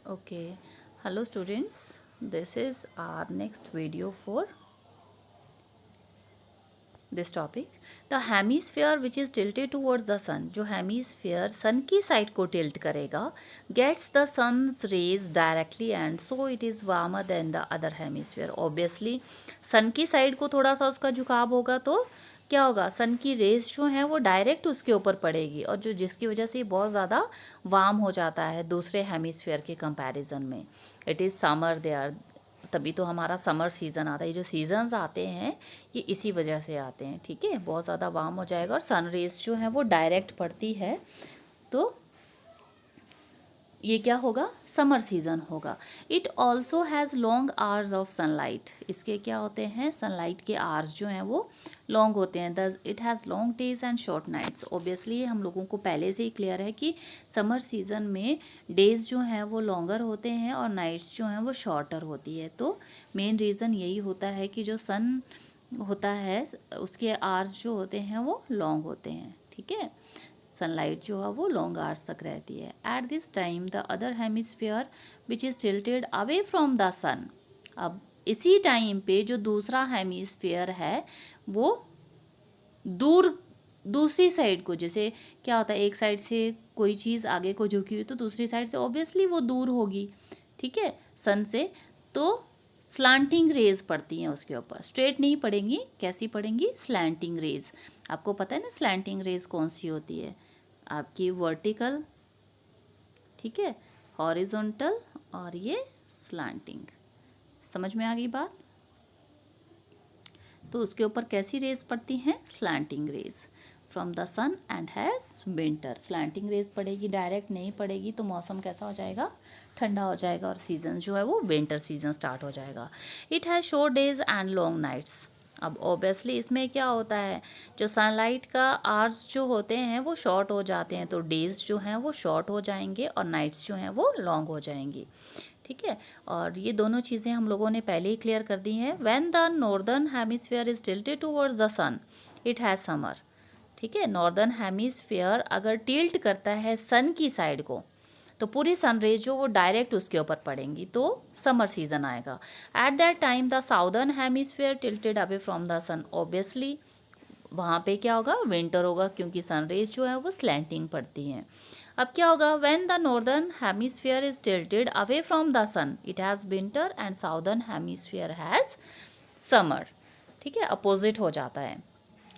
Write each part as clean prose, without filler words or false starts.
Okay, hello students. This is our next video for this topic. The hemisphere which is tilted towards the sun, जो hemisphere sun की side को tilt करेगा, gets the sun's rays directly and so it is warmer than the other hemisphere. Obviously, sun की side को थोड़ा सा उसका झुकाव होगा तो क्या होगा, सन की रेस जो है वो डायरेक्ट उसके ऊपर पड़ेगी और जो जिसकी वजह से बहुत ज़्यादा वार्म हो जाता है दूसरे हेमिस्फीयर के कंपैरिजन में. इट इज़ समर देयर, तभी तो हमारा समर सीज़न आता है. ये जो सीजन्स आते हैं ये इसी वजह से आते हैं. ठीक है, बहुत ज़्यादा वार्म हो जाएगा और सन रेस जो है वो डायरेक्ट पड़ती है तो ये क्या होगा, समर सीज़न होगा. It also has long hours of sunlight. इसके क्या होते हैं, सनलाइट के आवर्स जो हैं वो लॉन्ग होते हैं. Thus it has long days and short nights. Obviously हम लोगों को पहले से ही क्लियर है कि समर सीज़न में डेज जो हैं वो लॉन्गर होते हैं और नाइट्स जो हैं वो शॉर्टर होती है. तो मेन रीज़न यही होता है कि जो सन होता है उसके आवर्स जो होते हैं वो लॉन्ग होते हैं. ठीक है, सनलाइट जो है वो लॉन्ग आवर्स तक रहती है. At this time the other hemisphere which is tilted away from the sun. अब इसी टाइम पे जो दूसरा हेमिस्फीयर है वो दूर दूसरी साइड को, जैसे क्या होता है एक साइड से कोई चीज़ आगे को झुकी हुई तो दूसरी साइड से ऑब्वियसली वो दूर होगी. ठीक है, सन से तो स्लांटिंग रेज पड़ती हैं उसके ऊपर, स्ट्रेट नहीं पड़ेंगी. कैसी पड़ेंगी, स्लैंटिंग रेज. आपको पता है ना स्लैंटिंग रेज कौन सी होती है, आपकी वर्टिकल, ठीक है, हॉरिजॉन्टल और ये स्लैंटिंग. समझ में आ गई बात. तो उसके ऊपर कैसी रेज पड़ती हैं, slanting rays from the sun and has winter. Slanting rays पड़ेगी, डायरेक्ट नहीं पड़ेगी तो मौसम कैसा हो जाएगा, ठंडा हो जाएगा और सीज़न जो है वो विंटर सीज़न स्टार्ट हो जाएगा. It has short days and long nights. अब ऑब्वियसली इसमें क्या होता है, जो सनलाइट का आवर्स जो होते हैं वो शॉर्ट हो जाते हैं तो डेज जो हैं वो शॉर्ट हो जाएंगे और नाइट्स जो हैं वो लॉन्ग हो जाएंगी. ठीक है, और ये दोनों चीज़ें हम लोगों ने पहले ही क्लियर कर दी हैं. When the northern hemisphere is tilted towards the sun it has summer. ठीक है, नॉर्दर्न हेमिस्फीयर अगर टिल्ट करता है सन की साइड को तो पूरी सनरेज जो वो डायरेक्ट उसके ऊपर पड़ेंगी तो समर सीजन आएगा. At that time the southern hemisphere tilted away from the sun. Obviously वहाँ पे क्या होगा, विंटर होगा क्योंकि सनरेज जो है वो स्लैंटिंग पड़ती हैं. अब क्या होगा, when the northern hemisphere is tilted away from the sun it has winter and southern hemisphere has summer. ठीक है, अपोजिट हो जाता है.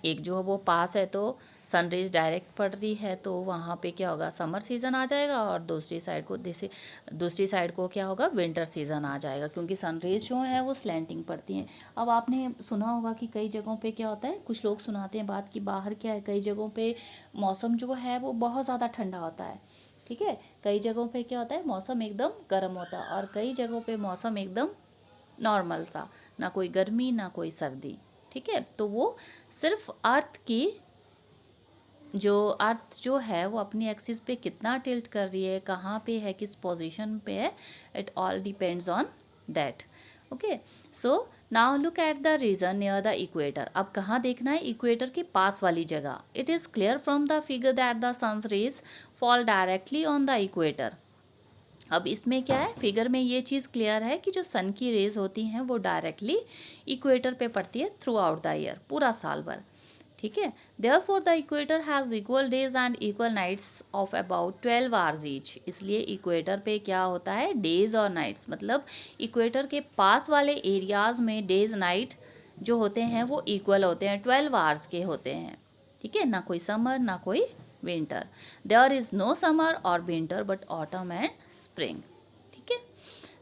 एक जो है वो पास है तो सनरेज डायरेक्ट पड़ रही है तो वहाँ पे क्या होगा, समर सीज़न आ जाएगा और दूसरी साइड को जैसे दूसरी साइड को क्या होगा, विंटर सीज़न आ जाएगा क्योंकि सनरेज जो है वो स्लैंटिंग पड़ती हैं. अब आपने सुना होगा कि कई जगहों पे क्या होता है, कुछ लोग सुनाते हैं बात कि बाहर क्या है, कई जगहों पे मौसम जो है वो बहुत ज़्यादा ठंडा होता है. ठीक है, कई जगहों पे क्या होता है, मौसम एकदम गर्म होता है और कई जगहों पे मौसम एकदम नॉर्मल सा, ना कोई गर्मी ना कोई सर्दी. ठीक है, तो वो सिर्फ अर्थ की जो अर्थ जो है वो अपनी एक्सिस पे कितना टिल्ट कर रही है, कहाँ पे है, किस पोजीशन पे है, it all depends on that. Okay, so now look at the region near the equator. अब कहाँ देखना है, इक्वेटर के पास वाली जगह. It is clear from the figure that the sun's rays fall directly on the equator. अब इसमें क्या है, फिगर में ये चीज़ क्लियर है कि जो सन की रेज होती हैं वो डायरेक्टली इक्वेटर पे पड़ती है थ्रू आउट द ईयर, पूरा साल भर. ठीक है, therefore the equator has equal days and equal nights of about 12 hours each. इसलिए इक्वेटर पे क्या होता है, डेज और नाइट्स, मतलब इक्वेटर के पास वाले एरियाज़ में डेज नाइट जो होते हैं वो इक्वल होते हैं, 12 आवर्स के होते हैं. ठीक है, ना कोई समर ना कोई winter. There is no summer और winter but autumn and spring. ठीक है,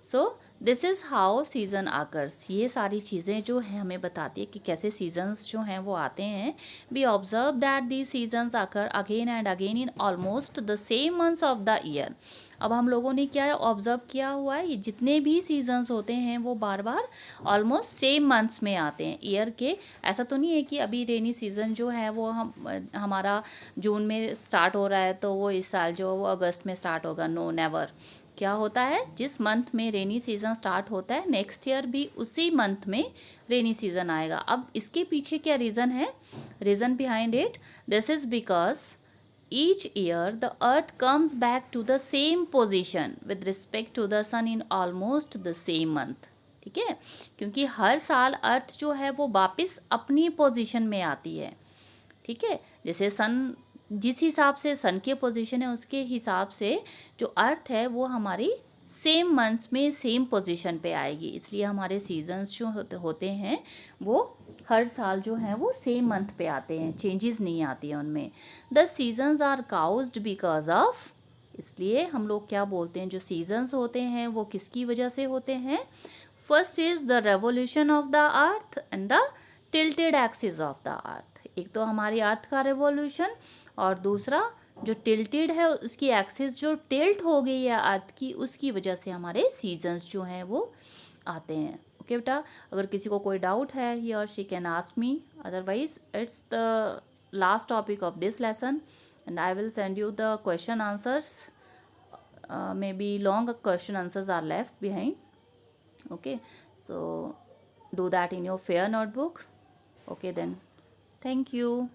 so this is how season occurs. ये सारी चीज़ें जो है हमें बताती है कि कैसे सीजन्स जो हैं वो आते हैं. We observe that the seasons occur again and again in almost the same months of the year. अब हम लोगों ने क्या ऑब्जर्व किया हुआ है, ये जितने भी सीजन्स होते हैं वो बार बार ऑलमोस्ट सेम मंथ्स में आते हैं ईयर के. ऐसा तो नहीं है कि अभी रेनी सीज़न जो है वो हमारा जून में स्टार्ट हो रहा है तो वो इस साल जो वो अगस्त में स्टार्ट होगा. No, never. क्या होता है, जिस मंथ में रेनी सीज़न स्टार्ट होता है नेक्स्ट ईयर भी उसी मंथ में रेनी सीज़न आएगा. अब इसके पीछे क्या रीज़न है, reason behind it, this is because each year the earth comes back to the same position with respect to the sun in almost the same month. ठीक है, क्योंकि हर साल अर्थ जो है वो वापस अपनी पोजीशन में आती है. ठीक है, जैसे सन जिस हिसाब से सन की पोजीशन है उसके हिसाब से जो अर्थ है वो हमारी सेम मंथ्स में सेम पोजीशन पे आएगी. इसलिए हमारे सीजन्स जो होते हैं वो हर साल जो है वो सेम मंथ पे आते हैं, चेंजेस नहीं आती हैं उनमें. The seasons are caused because of, इसलिए हम लोग क्या बोलते हैं, जो सीजन्स होते हैं वो किसकी वजह से होते हैं. First is the revolution of the earth and the tilted axis of the earth. एक तो हमारी अर्थ का रेवोल्यूशन और दूसरा जो टिल्टेड है उसकी एक्सिस जो टिल्ट हो गई है अर्थ की, उसकी वजह से हमारे सीजन्स जो हैं वो आते हैं. ओके बेटा, अगर किसी को कोई डाउट है ही और she can ask me, otherwise it's the last topic of this lesson and I will send you the question answers. maybe long question answers are left behind. Okay, so do that in your fair notebook. Okay then, thank you.